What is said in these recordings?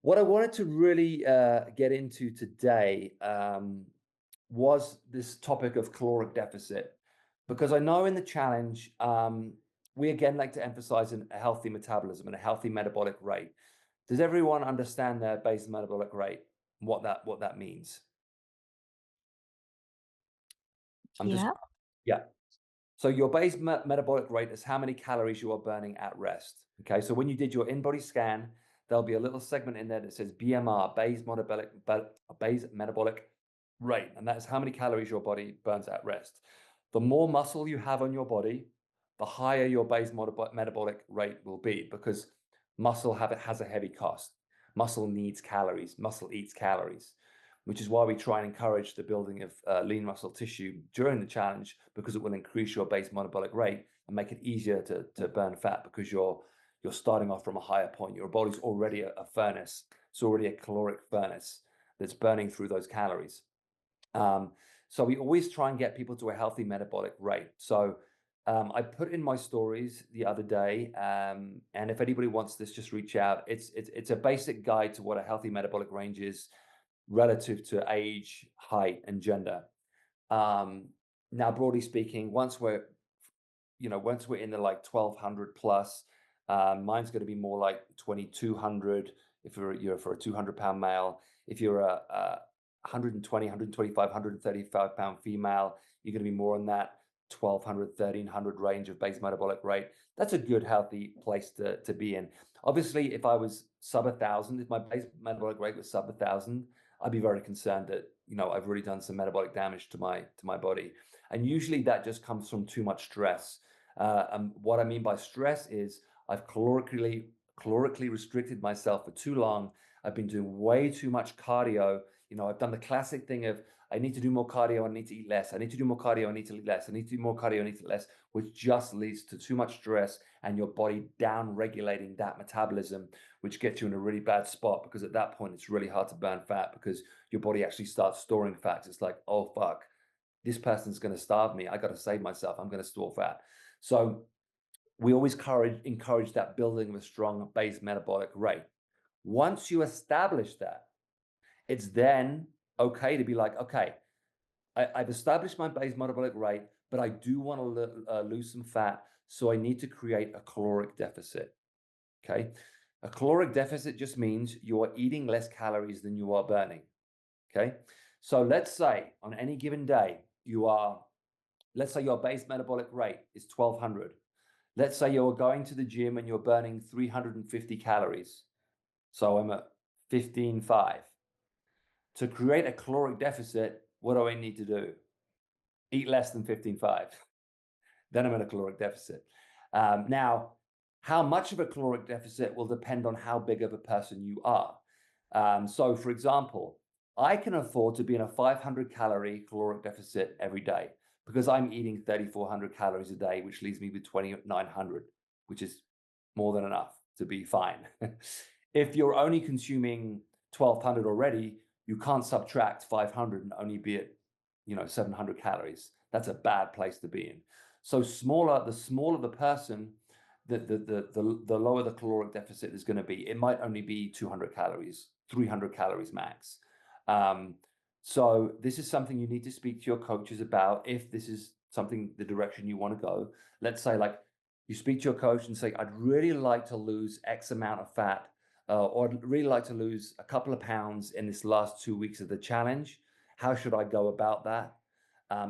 What I wanted to really get into today was this topic of caloric deficit, because I know in the challenge, we again like to emphasize a healthy metabolism and a healthy metabolic rate. Does everyone understand their base metabolic rate? What that means? Yeah. Yeah. So your base metabolic rate is how many calories you are burning at rest. Okay, so when you did your in-body scan, there'll be a little segment in there that says BMR, base metabolic rate, and that is how many calories your body burns at rest. The more muscle you have on your body, the higher your base metabolic rate will be, because muscle has a heavy cost. Muscle needs calories. Muscle eats calories, which is why we try and encourage the building of lean muscle tissue during the challenge, because it will increase your base metabolic rate and make it easier to burn fat, because you're starting off from a higher point. Your body's already a furnace. It's already a caloric furnace that's burning through those calories. So we always try and get people to a healthy metabolic rate. So I put in my stories the other day, and if anybody wants this, just reach out. It's a basic guide to what a healthy metabolic range is relative to age, height, and gender. Now, broadly speaking, once we're in the like 1200 plus, mine's going to be more like 2200 if you're for a 200-pound male. If you're a 120, 125, 135-pound female, you're going to be more in that 1200, 1300 range of base metabolic rate. That's a good, healthy place to be in. Obviously, if I was sub 1,000, if my base metabolic rate was sub 1,000, I'd be very concerned that, I've really done some metabolic damage to my body. And usually that just comes from too much stress. And what I mean by stress is I've calorically restricted myself for too long. I've been doing way too much cardio. I've done the classic thing of, I need to do more cardio, I need to eat less. I need to do more cardio, I need to eat less. I need to do more cardio, I need to eat less, which just leads to too much stress and your body down regulating that metabolism, which gets you in a really bad spot, because at that point it's really hard to burn fat, because your body actually starts storing fat. It's like, oh fuck, this person's going to starve me. I got to save myself. I'm going to store fat. So we always encourage that building of a strong base metabolic rate. Once you establish that, it's then okay to be like, okay, I've established my base metabolic rate, but I do want to lose some fat. So I need to create a caloric deficit. Okay. A caloric deficit just means you are eating less calories than you are burning. Okay. So let's say on any given day, let's say your base metabolic rate is 1200. Let's say you're going to the gym and you're burning 350 calories. So I'm at 15.5. To create a caloric deficit, what do I need to do? Eat less than 15.5. Then I'm in a caloric deficit. Now, how much of a caloric deficit will depend on how big of a person you are. So for example, I can afford to be in a 500 calorie caloric deficit every day, because I'm eating 3,400 calories a day, which leaves me with 2,900, which is more than enough to be fine. If you're only consuming 1,200 already, you can't subtract 500 and only be at 700 calories. That's a bad place to be in. So the smaller the person, the lower the caloric deficit is going to be. It might only be 200 calories, 300 calories max. So this is something you need to speak to your coaches about, if this is something, the direction you want to go. Let's say like you speak to your coach and say, I'd really like to lose X amount of fat, or I'd really like to lose a couple of pounds in this last 2 weeks of the challenge. How should I go about that?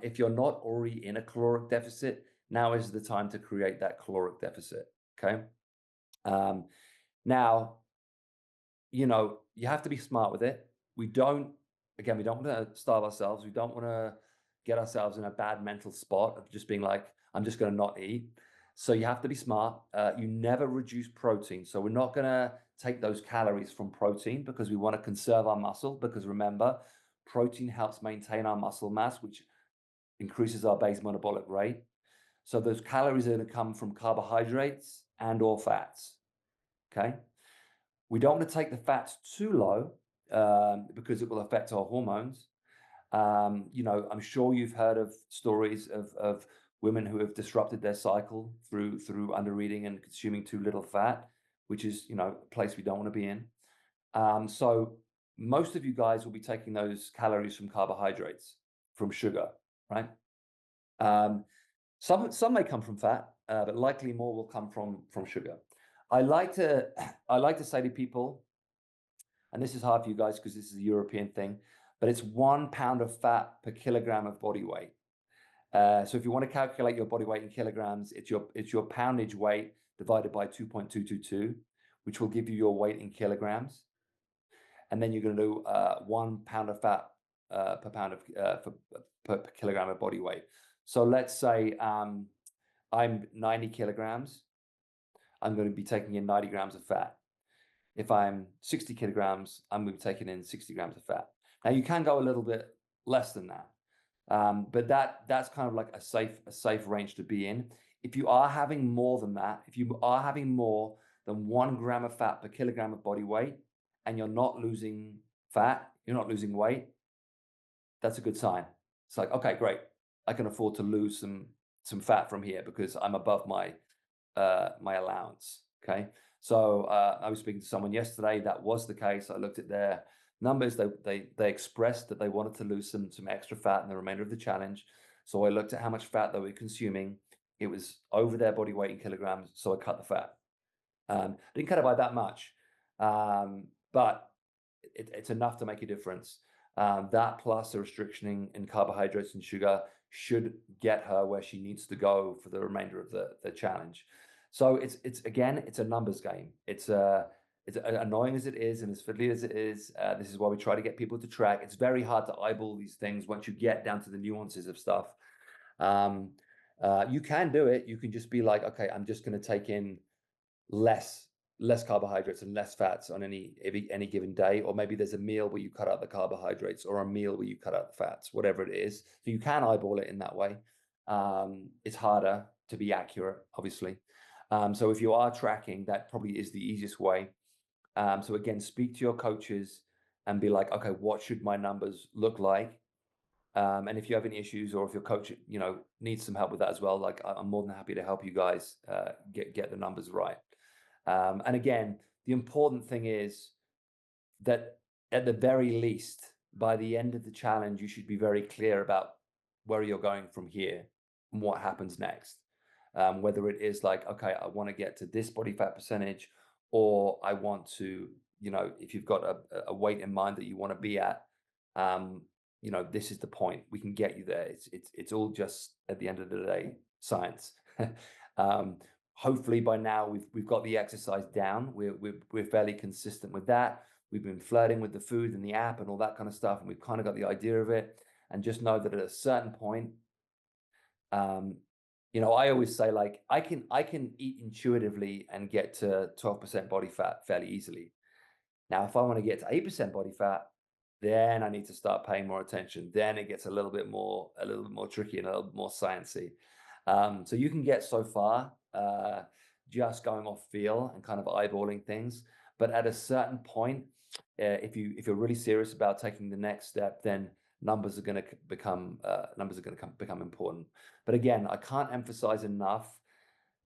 If you're not already in a caloric deficit, now is the time to create that caloric deficit. Okay. Now, you have to be smart with it. We don't want to starve ourselves. We don't want to get ourselves in a bad mental spot of just being like, I'm just going to not eat. So you have to be smart. You never reduce protein. So we're not going to take those calories from protein, because we want to conserve our muscle. Because remember, protein helps maintain our muscle mass, which increases our base metabolic rate. So those calories are going to come from carbohydrates and or fats. Okay. We don't want to take the fats too low, because it will affect our hormones. I'm sure you've heard of stories of women who have disrupted their cycle through under eating and consuming too little fat, which is, a place we don't want to be in. So most of you guys will be taking those calories from carbohydrates, from sugar, right? Um, some may come from fat, but likely more will come from sugar. I like to I like to say to people, and this is hard for you guys because this is a European thing, but it's 1 pound of fat per kilogram of body weight. So if you want to calculate your body weight in kilograms, it's your poundage weight divided by 2.222, which will give you your weight in kilograms. And then you're going to do 1 pound of fat per pound of per kilogram of body weight. So let's say I'm 90 kilograms. I'm going to be taking in 90 grams of fat. If I'm 60 kilograms, I'm going to be taking in 60 grams of fat. Now you can go a little bit less than that, but that's kind of like a safe range to be in. If you are having more than that, if you are having more than 1 gram of fat per kilogram of body weight, and you're not losing fat, you're not losing weight, that's a good sign. It's like, okay, great, I can afford to lose some fat from here because I'm above my my allowance. Okay, so I was speaking to someone yesterday that was the case. I looked at their numbers. They expressed that they wanted to lose some extra fat in the remainder of the challenge. So I looked at how much fat they were consuming. It was over their body weight in kilograms, so I cut the fat. Didn't cut it by that much, but it's enough to make a difference. That plus a restriction in carbohydrates and sugar should get her where she needs to go for the remainder of the challenge. So it's again, it's a numbers game. It's annoying as it is and as fiddly as it is. This is why we try to get people to track. It's very hard to eyeball these things once you get down to the nuances of stuff. You can do it. You can just be like, okay, I'm just going to take in less carbohydrates and less fats on any given day, or maybe there's a meal where you cut out the carbohydrates or a meal where you cut out the fats, whatever it is. So you can eyeball it in that way. It's harder to be accurate, obviously. So if you are tracking, that probably is the easiest way. So again, speak to your coaches and be like, okay, what should my numbers look like? And if you have any issues, or if your coach, needs some help with that as well, like I'm more than happy to help you guys get the numbers right. And again, the important thing is that at the very least, by the end of the challenge, you should be very clear about where you're going from here and what happens next. Whether it is like, okay, I want to get to this body fat percentage, or I want to, if you've got a weight in mind that you want to be at, this is the point. We can get you there. It's all just at the end of the day science. um, Hopefully by now we've got the exercise down. We're fairly consistent with that. We've been flirting with the food and the app and all that kind of stuff, and we've kind of got the idea of it. And just know that at a certain point, I always say, like, I can eat intuitively and get to 12% body fat fairly easily. Now, if I want to get to 8% body fat, then I need to start paying more attention. Then it gets a little bit more tricky and a little bit more sciencey. So you can get so far just going off feel and kind of eyeballing things, but at a certain point, if you're really serious about taking the next step, then numbers are going to become important. But again, I can't emphasize enough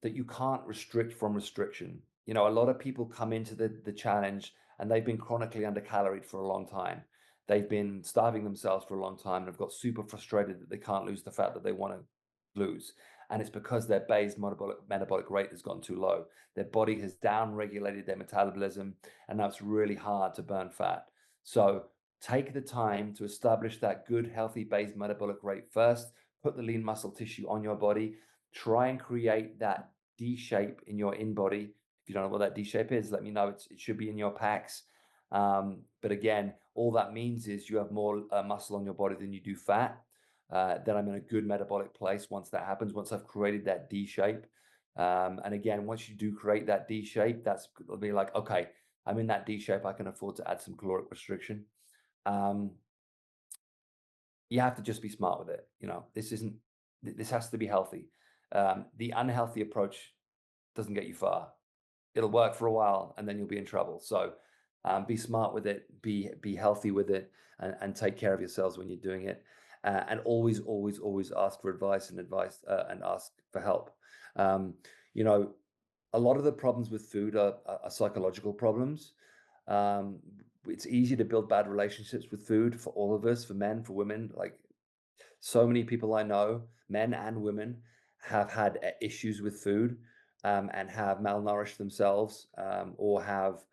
that you can't restrict from restriction. A lot of people come into the challenge and they've been chronically undercaloried for a long time. They've been starving themselves for a long time and have got super frustrated that they can't lose the fat that they want to lose. And it's because their base metabolic rate has gotten too low. Their body has down-regulated their metabolism, and now it's really hard to burn fat. So take the time to establish that good, healthy base metabolic rate first. Put the lean muscle tissue on your body. Try and create that D shape in your in body. If you don't know what that D shape is, let me know. It should be in your PACs. But again, all that means is you have more muscle on your body than you do fat. Then I'm in a good metabolic place once that happens, once I've created that D shape. And again, once you do create that D shape, it'll be like, okay, I'm in that D shape. I can afford to add some caloric restriction. You have to just be smart with it. This has to be healthy. The unhealthy approach doesn't get you far. It'll work for a while and then you'll be in trouble. So be smart with it, be healthy with it, and take care of yourselves when you're doing it. And always ask for advice and ask for help. A lot of the problems with food are psychological problems. Um, it's easy to build bad relationships with food for all of us, for men, for women. Like so many people I know, men and women, have had issues with food, and have malnourished themselves, or have,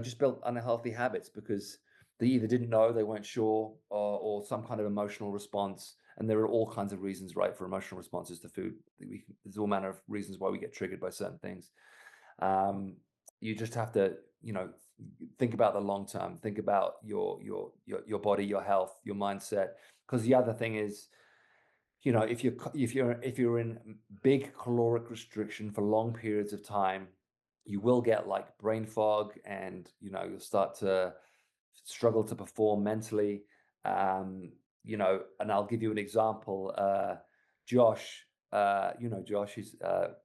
just built unhealthy habits because they either didn't know, they weren't sure, or some kind of emotional response. And there are all kinds of reasons, right, for emotional responses to food. There's all manner of reasons why we get triggered by certain things. Um, you just have to, think about the long term. Think about your body, your health, your mindset. Because the other thing is, if you're in big caloric restriction for long periods of time, you will get like brain fog, and you'll start to struggle to perform mentally. And I'll give you an example. Josh, Josh, he's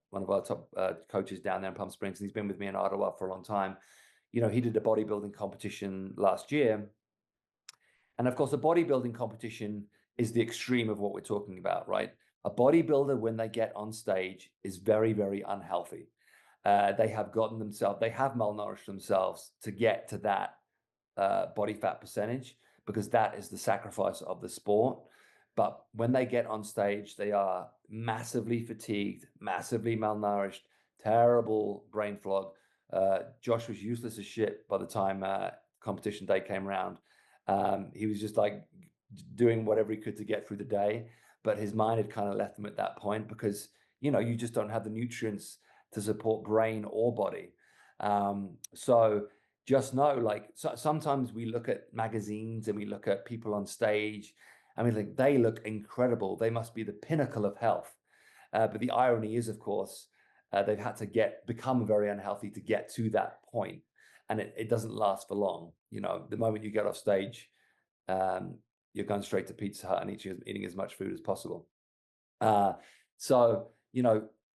one of our top coaches down there in Palm Springs, and he's been with me in Ottawa for a long time. He did a bodybuilding competition last year, and of course, a bodybuilding competition is the extreme of what we're talking about, right? A bodybuilder, when they get on stage, is very, very unhealthy. They have malnourished themselves to get to that body fat percentage, because that is the sacrifice of the sport. But when they get on stage, they are massively fatigued, massively malnourished, terrible brain fog. Josh was useless as shit by the time competition day came around. He was just like doing whatever he could to get through the day, but his mind had kind of left him at that point because you just don't have the nutrients to support brain or body. So just know, like, sometimes we look at magazines and we look at people on stage. I mean, like, they look incredible. They must be the pinnacle of health. But the irony is, of course, they've had to become very unhealthy to get to that point, and it doesn't last for long. The moment you get off stage, um, you're going straight to Pizza Hut and eating as much food as possible. Uh, so,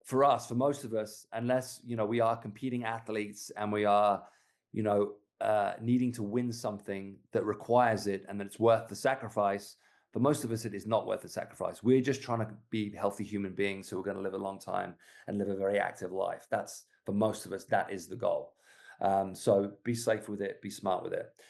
for most of us, unless, we are competing athletes and we are, needing to win something that requires it and that it's worth the sacrifice, for most of us, it is not worth the sacrifice. We're just trying to be healthy human beings who are going to live a long time and live a very active life. For most of us, that is the goal. So be safe with it, be smart with it.